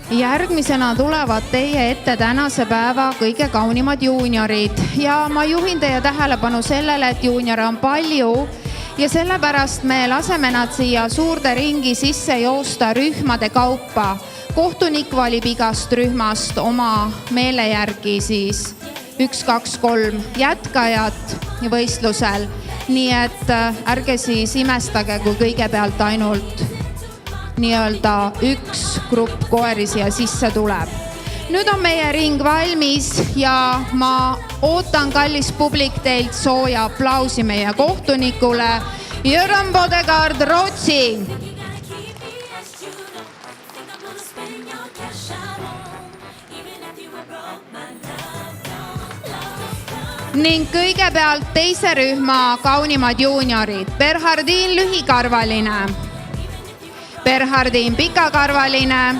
Järgmisena tulevad teie ette tänase päeva kõige kaunimad juuniorid ja ma juhin teie tähelepanu sellele, et juuniore on palju ja sellepärast me laseme nad siia suurde ringi sisse joosta rühmade kaupa. Kohtunik valib igast rühmast oma meele järgi siis 1, 2, 3 jätkajat võistlusel. Nii et ärge siis imestage, kui kõigepealt ainult nii-öelda üks grupp koeri siia sisse tuleb. Nüüd on meie ring valmis ja ma ootan kallis publik teilt sooja aplausi meie kohtunikule Jürgen Bodegard, Rootsi. Ning kõigepealt teise rühma kaunimad juuniorid. Berhardin lühikarvaline, Berhardin pikakarvaline,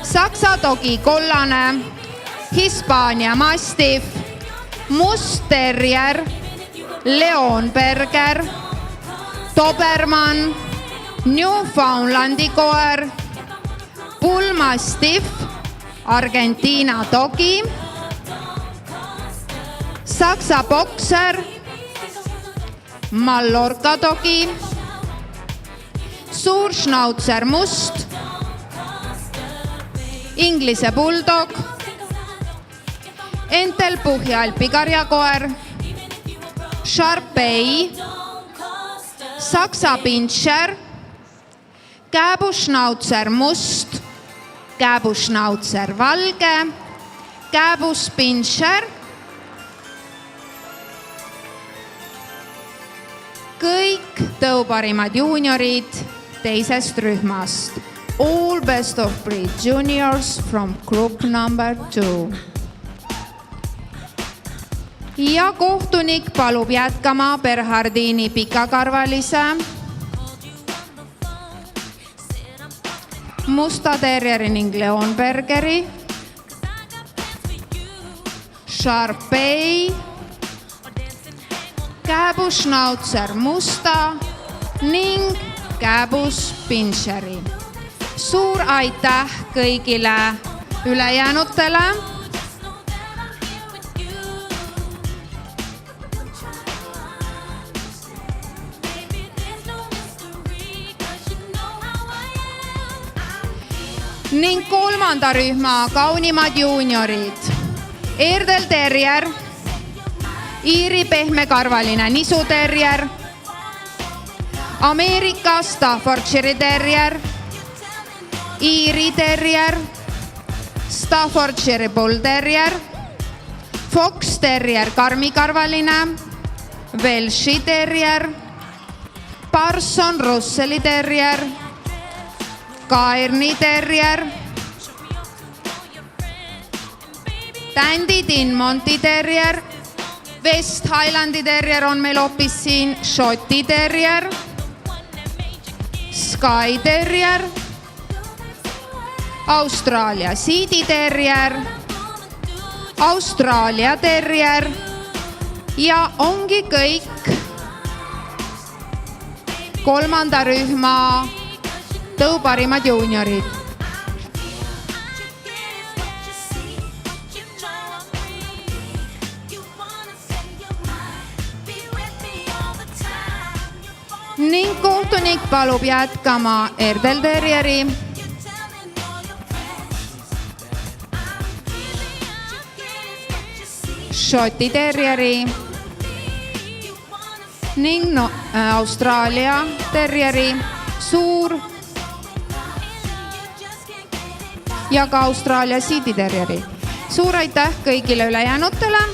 Saksa dogi kollane, Hispaania mastiff, must terrier, Leonberger, Dobermann, Newfoundlandi koer, Bull mastiff, Argentiina dogi, Saksa bokser, Mallorca dogi, suur schnauzer must, Inglise bulldog, Entelpuhhi Alpi karjakoer, Sharpei, Saksa pinscher, kääbuschnauzer must, kääbuschnauzer valge, kääbuspinscher. Kõik tõuparimad juuniorid teisest rühmast. All best of breed juniors from group number 2. Ja kohtunik palub jätkama Berhardini pikakarvalise, musta terrieri ning Leonbergeri, Sharpei, kääbuschnauzer musta ning kääbuspinscheri. Suur aitäh kõigile ülejäänutele. Ning kolmanda rühma kaunimad juuniorid. Erdel terrier, Iiri pehmekarvaline nisuterrier, Ameerika Staffordshire terrier, Iiri terrier, Staffordshire bull terrier, Fox terrier karmikarvaline, Welshi terrier, Parson Russelli terrier, Cairni terrier, Dandy Dinmonti terrier, West Highlandi terrier on meil hoopis siin, Šoti terrier, Sky terrier, Austraalia Siidi terrier, Austraalia terrier ja ongi kõik kolmanda rühma tõuparimad juuniorid. Ning kohtunik palub jätkama Erdel terrieri, Šoti terrieri ning Austraalia terrieri, suur ja ka Austraalia Siidi terrieri. Suur aitäh kõigile ülejäänutele.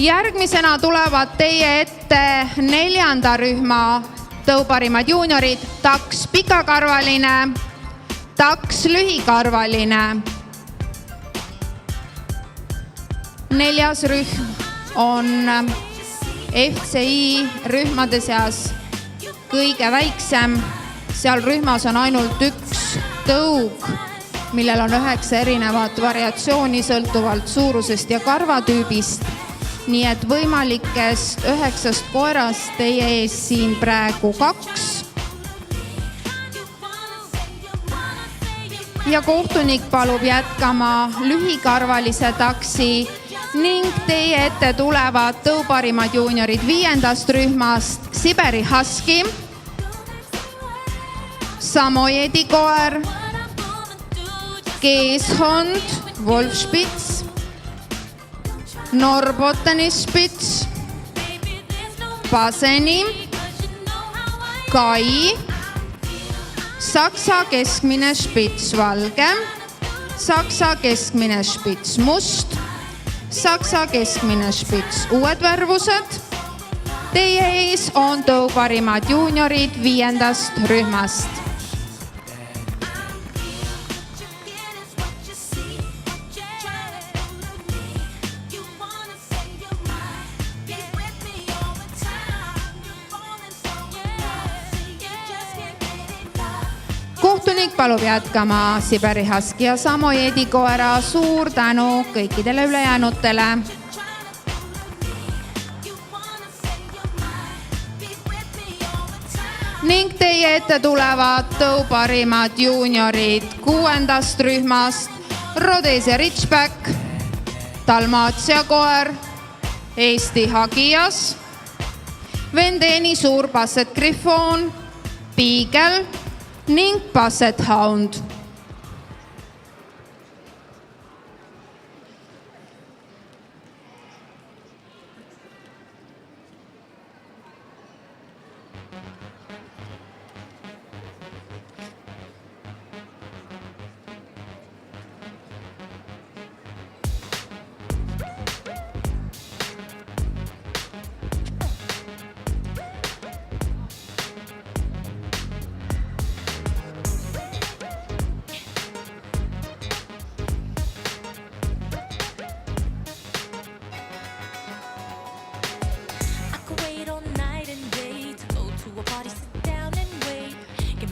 Järgmisena tulevad teie ette neljanda rühma tõuparimad juuniorid. Taks pikakarvaline, Taks lühikarvaline. Neljas rühm on FCI rühmade seas kõige väiksem. Seal rühmas on ainult üks tõug, millel on 9 erinevat variatsiooni sõltuvalt suurusest ja karvatüübist. Nii et võimalikest 9 koerast teie ees siin praegu 2. ja kohtunik palub jätkama lühikarvalise taksi ning teie ette tulevad tõuparimad juuniorid 5. rühmast Siberi Husky, Samojedi koer, Keeshond, Wolfspitz, Norbotteni Spitz, Paseni, Kai, Saksa keskmine Spitz valge, Saksa keskmine Spitz must, Saksa keskmine Spitz uued värvused. Teie ees on tõuparimad juuniorid 5. rühmast. Kohtunik palub jätkama Siberi Husky ja Samojedi koera. Suur tänu kõikidele ülejäänutele. Ning teie ette tulevad tõuparimad juuniorid 6. rühmast Rhodesia Ridgeback, Dalmatia koer, Eesti Hagias, Vendeni suur Basset Griffon, Beagle ning Basset Hound.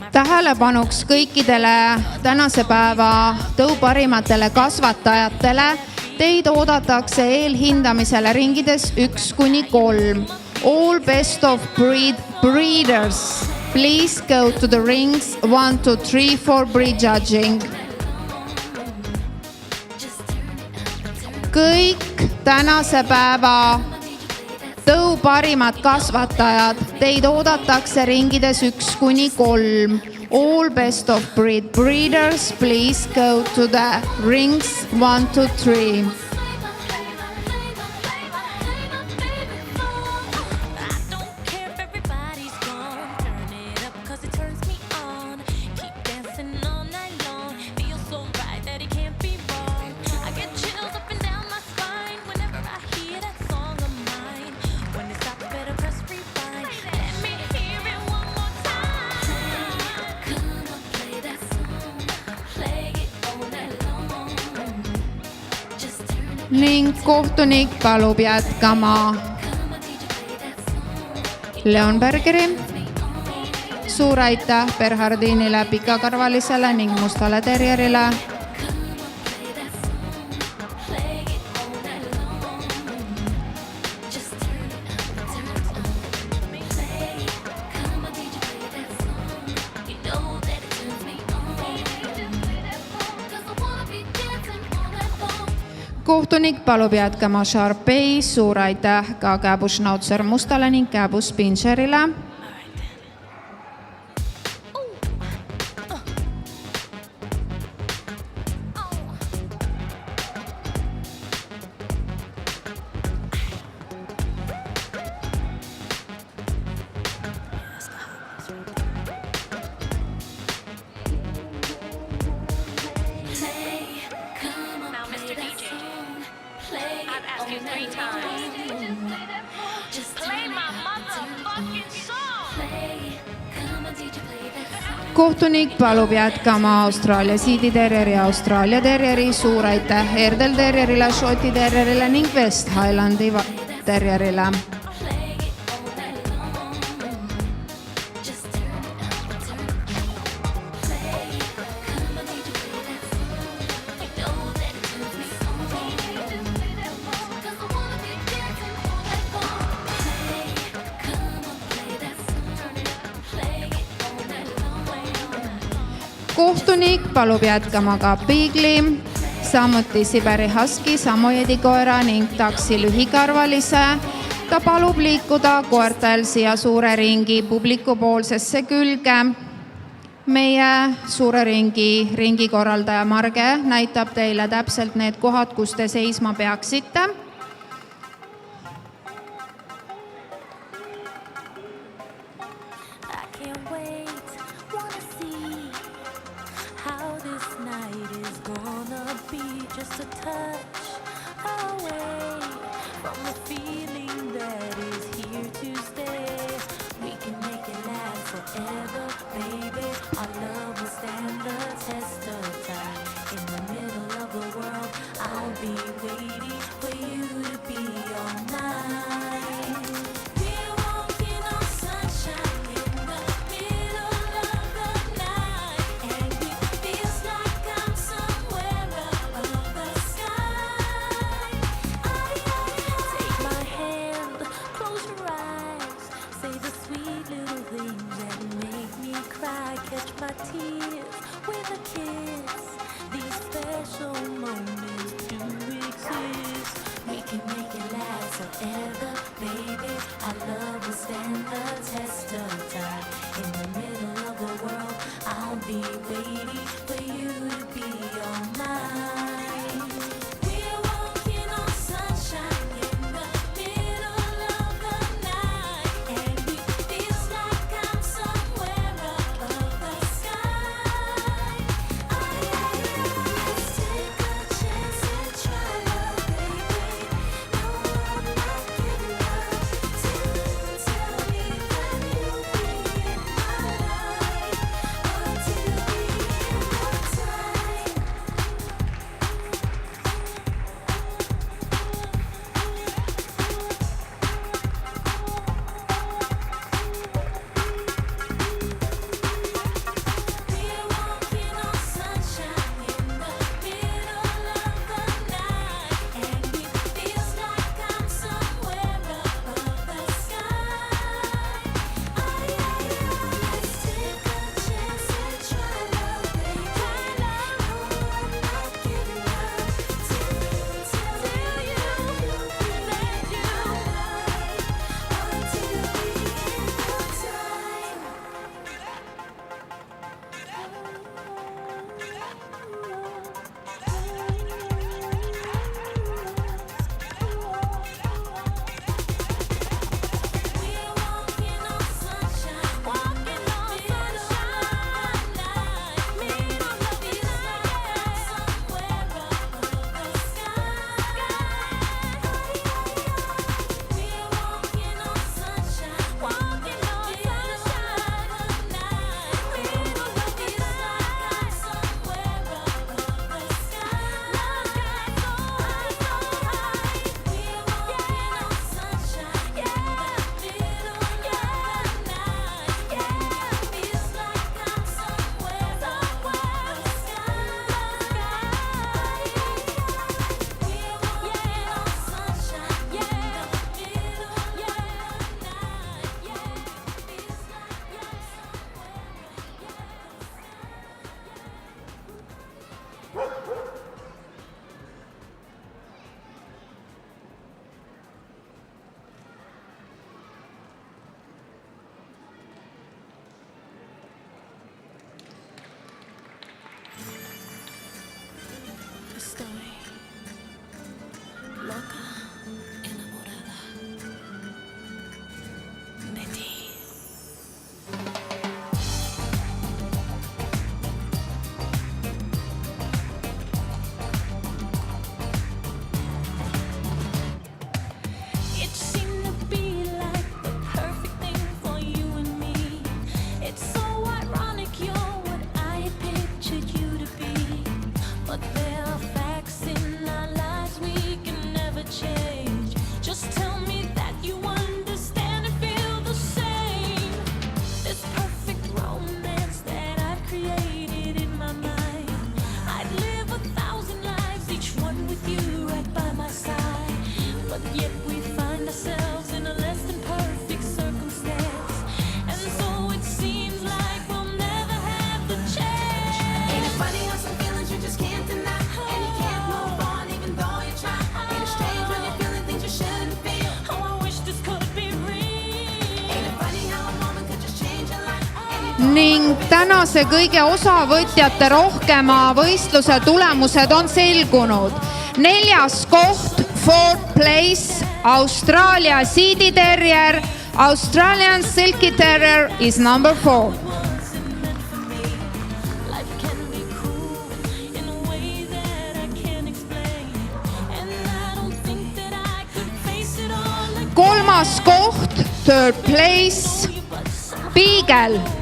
Tähelepanuks kõikidele tänase päeva tõuparimatele kasvatajatele. Teid oodatakse eelhindamisele ringides 1-3. All best of breeders, please go to the rings 1-3 for breed judging. Kõik tänase päeva tõuparimad kasvatajad, teid oodatakse ringides 1-3. All best of breeders, please go to the rings 1-3. Ning kohtunik palub jätkama Leonbergeri. Suur aitäh Berhardinile, pikakarvalisele ning mustale terrierile. Kohtunik palub jätkama Sharpei. Suur aitäh ka Kääbuschnauzer mustale ning Kääbuspincherile. Kohtunik palub jätkama Austraalia siiditerrieri ja Austraalia terrieri. Suur aitäh Erdel terrierile, Šoti terrierile ning West Highlandi terrierile. kohtunik palub jätkama ka Beagli, samuti Siberi Husky, samojädikoera ning taksi lühikarvalise. Ta palub liikuda koertel siia suure ringi publikupoolsesse külge. Meie suure ringikorraldaja Marge näitab teile täpselt need kohad, kus te seisma peaksite. ning tänase kõige osavõtjate rohkema võistluse tulemused on selgunud. 4. koht, 4th place, Austraalia Seedy Terrier, Australian Silky Terrier is number 4. Kolmas koht, 3rd place, Beagle.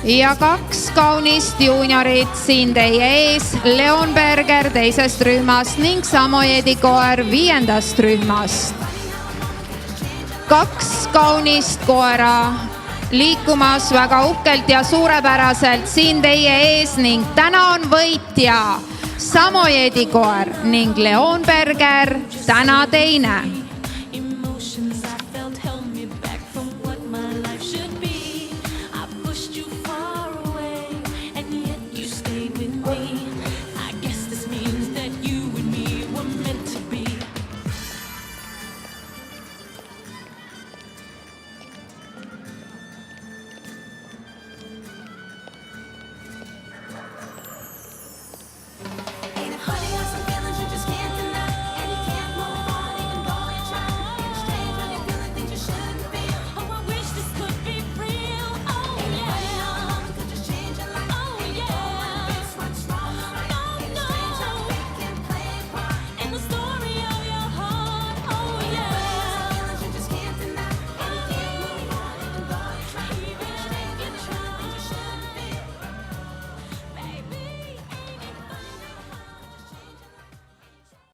Ja 2 kaunist juuniorit siin teie ees, Leonberger teisest rühmast ning Samoyedi koer 5. rühmast. 2 kaunist koera liikumas väga uhkelt ja suurepäraselt siin teie ees ning täna on võitja Samoyedi koer ning Leonberger täna teine.